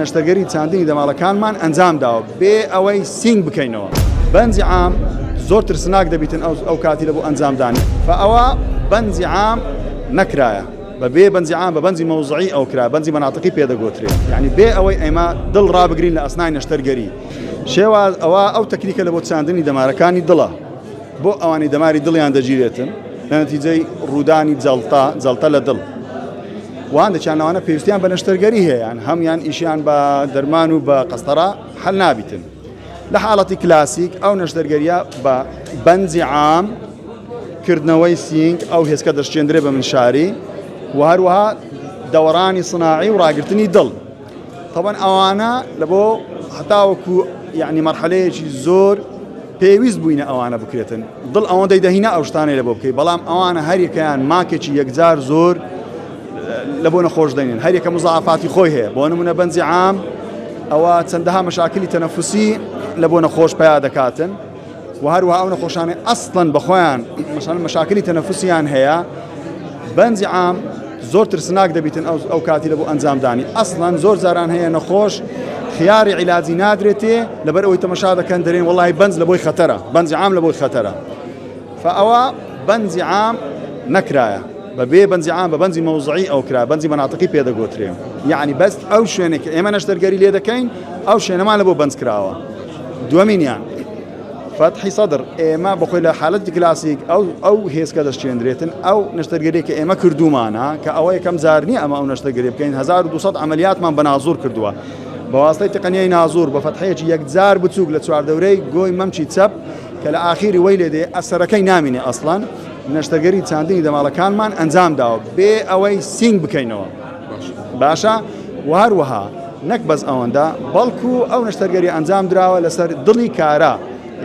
نەشتەرگەری چاندنی دەماڵەکانمان ئەنجام داوە بێ ئەوەی سینگ بکەینەوە. بەنجی عام زۆر ترسناک دەبیتن ئەو کاتی لە بۆ ئەنجامدانی فەئەوە بەنجی عام نەکرایە بەبێ بەنجی عام بە بەنجی مەوزعی ئەو کرا بەنجی مەناطقی پێدەگوترێت یعنی بێ ئەوەی ئێمە دڵ ڕابگرین لە ئەسنای نەشتەرگەری شێواز ئەوە ئەو تەکنیکە لە بۆ چاندنی دەمارەکانی دڵە بۆ ئەوانی دەماری دڵیان دەگیرێتن لە نەتیجەی ڕوودانی جەڵتە لە دڵ وان دەچانەوانە پێویستیان بە نەشتەرگەری هەیەیان هەمیان ئیشیان بە دەرمان و بە قەستەرا هەل نابیتن لە حاڵەتی کلاسیک ئەو نەشتەرگەریە بە بەنجی عام کردنەوەی سینگ ئەو هێزکە دەشتێندرێ بە منشاری و هەروەها دەوەڕانی سناعی و ڕاگررتنی دڵ طبعا ئەوانە لە بۆ هەتاوەکو یعنی مەرحەلەیەکی زۆر پێویست بووینە ئەوانە بکرێتن دڵ ئەوەندەی دەهینە ئەو شتانەی لە بۆ بکەی بەڵام ئەوانە هەریەکەیان ماکێکی یەکجار زۆر لە بۆ نەخۆش دەینن هەریەکە مزاعفاتی خۆی هەیە بۆ نمونە بەنجی عام ئەوە چەندەها مەشاکلی تەنەفوسی لە بۆ نەخۆش پیا دەکاتن و هەروەها ئەو نەخۆشانەی ئەسڵەن بەخۆیان مەشاکلی تەنەفوسیان هەیە بەنجی عام زۆر ترسناک دەبیتن ئەو کاتی لە بۆ ئەنجامدانی ئەسڵەن زۆر جاران هەیە نەخۆش خیاری عیلاجی نادرێتێ لەبەر ئەوەی تەمەشا دەکەن دەرێن وەڵی بەنج لە بۆی خەتەرە بەنجی عام لە بۆی خەتەرە فەئەوە بەنجی عام نەکرایە بەبێ بەنجی عام بە بەنجی مەوزعی ئەو کرا بەنجی مەناطقی پێدەگوترێ یعنی بەس ئەو شوێنێک ئێمە نەشتەرگەری لێ دەکەین ئەو شوێنەمان لە بۆ بەنج کراوە دووەمینیان فتحی سەدر ئێمە بەخۆی لە حالەتی کلاسیک ئەو هێزکە دەستێنرێتن ئەو نەشتەرگەری کە ئێمە کردومانە کە ئەوە یەکەم جارنی ئەمە ئەو نەشتەرگەری بکەین 1200 عملیاتمان بە نازور کردووە بەواسطەی تقنیای نازور بە فتحەیەکی یەکجار بچووک لە چواردەورەی گۆی مەمچی چەپ کە لە ئاخیری وەی لێدێ ئەسەرەکەی نامینێ ئەسڵان نەشتەرگەری چاندنی دەماڵەکانمان ئەنجام داوە بێ ئەوەی سینگ بکەینەوە باشە و هەروەها نەک بەس ئەوەندە بەڵکو ئەو نەشتەرگەری ئەنجام دراوە لەسەر دڵی کارە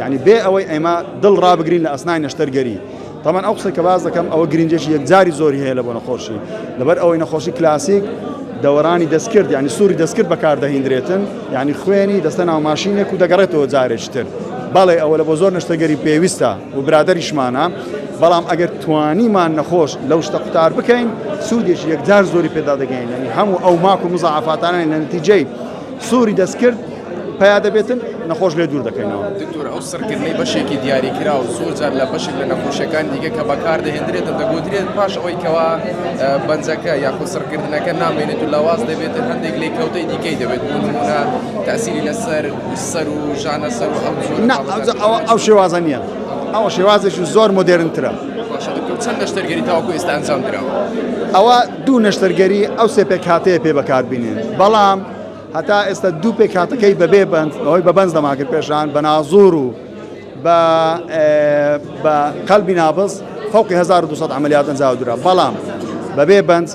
یعنی بێ ئەوەی ئێمە دڵ ڕابگرین لە ئەسنای نەشتەرگەری طبعا ئەو قسەی کە باز دەکەم ئەوە گرنجێکی یەکجاری زۆری هەیە لە بۆ نەخۆشی لەبەر ئەوەی نەخۆشی کلاسیک دەوەڕانی دەستکرد یعنی سووری دەستکرد بەکاردەهێنرێتن یعنی خوێنی دەستە ناو ماشینێک و دەگەڕێتەوە جارێکتر بەڵێ ئەوە لە بۆ زۆر نەشتەرگەری پێویستە و برادەریشمانە بەڵام ئەگەر توانیمان نەخۆش لەو شتە قوتار بکەین سوودێکی یەکجار زۆری پێدا دەگەین یعنی هەموو ئەو ماک و مزاعفاتانە لە نەتیجەی سووری دەستکرد پیا دەبێتن نەخۆش لێ دوور دەکەینەوە دکتۆر ئەو سەرکردنەی بەشێکی دیاریکرا و زۆر جار لە بەشێک لە نەخۆشیەکان دیگە کە بەکاردەهێنرێت دەگوترێت پاش ئەوەی کەوا بەنجەکە یاخود سەرکردنەکە نامێنێت و لاواز دەبێت هەندێک لێ کەوتەی دیکەی دەبێت بۆ نمونە تەسیری لەسەر سەر و ژانە سەر و ئەو شێوازە نییە ئەوە شێوازێکی زۆر مۆدێرنترە چەند نەشتەرگەری تاوەکو ئێستا ئەنجام دراوە ئەوە دوو نەشتەرگەری ئەو سێ پێک هاتەیە پێ بەکاربینێن بەڵام هەتا ئێستا دوو پێک هاتەکەی بەبێ بەنج ئەوەی بە بەنج دەماکرد پێشان بە نازور و بە قەلبی نابز فوقی 1200 عملیات ئەنجام درا بەڵام بەبێ بەنج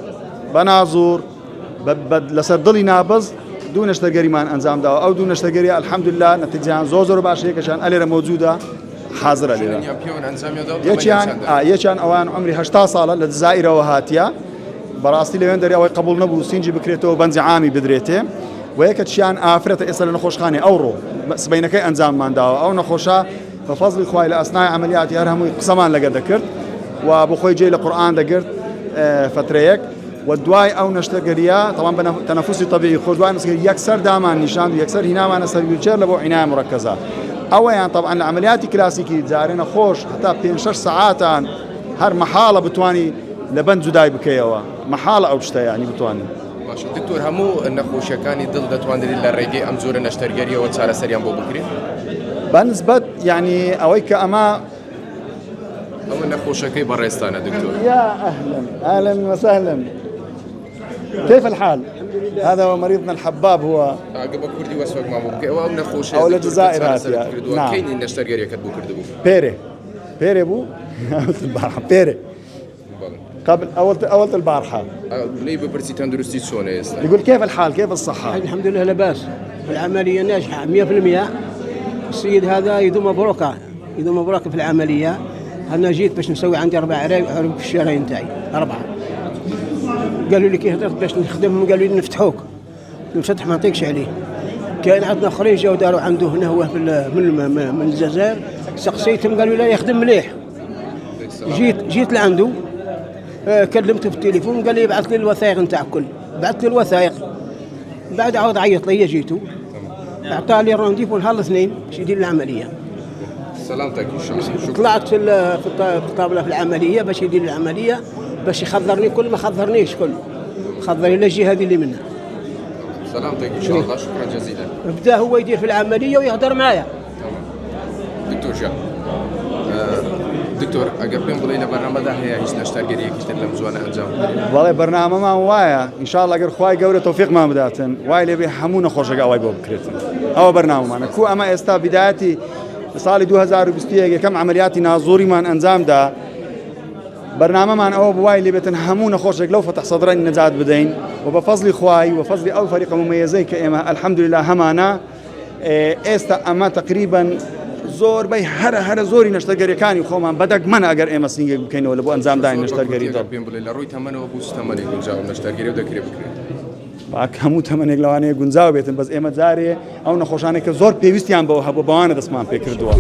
بە نازور لەسەر دڵی نابز دوو نەشتەرگەریمان ئەنجام داوە ئەو دوو نەشتەرگەری الحەمدوللا نەتیجەیان زۆر باش یەکەشان ئەلێرە مەوجودە حاضرە لێرە یەکیان ئەوان عمری 80 ساڵە لە جزائیرەوە هاتیە بەڕاستی لەوێن دەری ئەوەی قبول نەبوو سینجی بکرێتەوە بەنجی عامی بدرێتێ و یەکەتیان ئافرەتە ئێستا لە نەخۆشخانەی ئەوڕۆ سبەینەکەی ئەنجاممان داوە ئەو نەخۆشە بە فەزڵی خوای لە ئەسنای عملیاتی هەر هەمووی قسەمان لەگە دەکرد و بۆ خۆی جێی لە قورئان دەگرت فترەیەک و دوای ئەو نەشتەرگەریە تەمام بە تەنەفوسی طەبیعی خۆش دوای نەشتەرگەری یەکسەر دامان نیشاند و یەکسەر هینامانە سەر ویلچێر لە بۆ عنایە مڕەکەزە ئەوەیان طبعا لە عملیاتی کلاسیکی جارێ نەخۆش هەتا 5-6 سەعاتان هەر مەحاڵە بتوانی لە بەنج جودای بکەیەوە مەحاڵە ئەو شتە یعنی بتوانین باش دکتۆر هەموو نەخۆشیەکانی دڵ دەتوانێت لە ڕێگەی ئەم جۆرە نەشتەرگەریەوە چارەسەریان بۆ بکرێت بەنسبەت یعنی ئەوەی کە ئەمە ئەوە نەخۆشەکەی بەڕێستانە دکتۆر يا أهلا وسهلا كيف الحال؟ هذا هو مريضنا الحباب هو قبل كردي وسوق ما ممكن أو نخوش أو الجزائر هاتيا نعم كاين نشتري كتبو كردبو بيري بو البارحة بيري قبل أول البارحة ليه ببرسي تندرستي شلون يقول كيف الحال كيف الصحة؟ الحمد لله لا بأس العملية ناجحة 100%. السيد هذا يدوم مبروكة في العملية. أنا جيت باش نسوي عندي 4 عرايب في الشهرين تاعي 4. قالوا لي كيف باش نخدمهم قالوا لي نفتحوك الفتح ما نعطيكش عليه. كان عندنا اخرين جاوا داروا عنده هنا هو من الجزائر سقسيتهم قالوا لا يخدم مليح. جيت لعنده كلمته في التليفون قال لي ابعث لي الوثائق نتاع الكل. بعثت لي الوثائق بعد عاود عيط لي جيتو اعطى لي الرونديف ونهار الاثنين باش يدير العمليه. سلامتك ان شاء الله. شكرا. طلعت في الطابله في العمليه باش يدير العمليه، باش يخضرني كل ما خضرنيش كل خضرني للجهه هذه اللي منها. سلامتك ان شاء الله. شكرا جزيلا. بدا هو يدير في العمليه ويهضر معايا. دكتور جا دكتور اقبل بلينا برنامج ده هي ايش نشتغل قريه كتير لمزوانا انجام والله برنامج ما وايا ان شاء الله غير خواي جورة توفيق ما بداتن واي اللي بيحمونا خوش قوي بكرتن او برنامج معنا كو اما استا بدايتي صار 2020 كم عملياتي نازوري من انزام ده برنامج معنا او بواي اللي بتنحمونا خوش لو فتح صدرين نزاد بدين وبفضل خواي وفضل او فريق مميزين كاما الحمد لله همانا استا اما تقريبا زور بي هر زوري نشتغل كاني خوما بدك من اگر ام سينج بكين ولا بو انزام داين نشتغل دو بين بلا روي ثمنه وبوس ثمنه جاو نشتغل ودكري بكري باك همو ثمنه لوانه گنزاو بيتن بس ام زاري او نخوشانه که زور پیوستیان بو هبو بوانه دسمان فکر دوا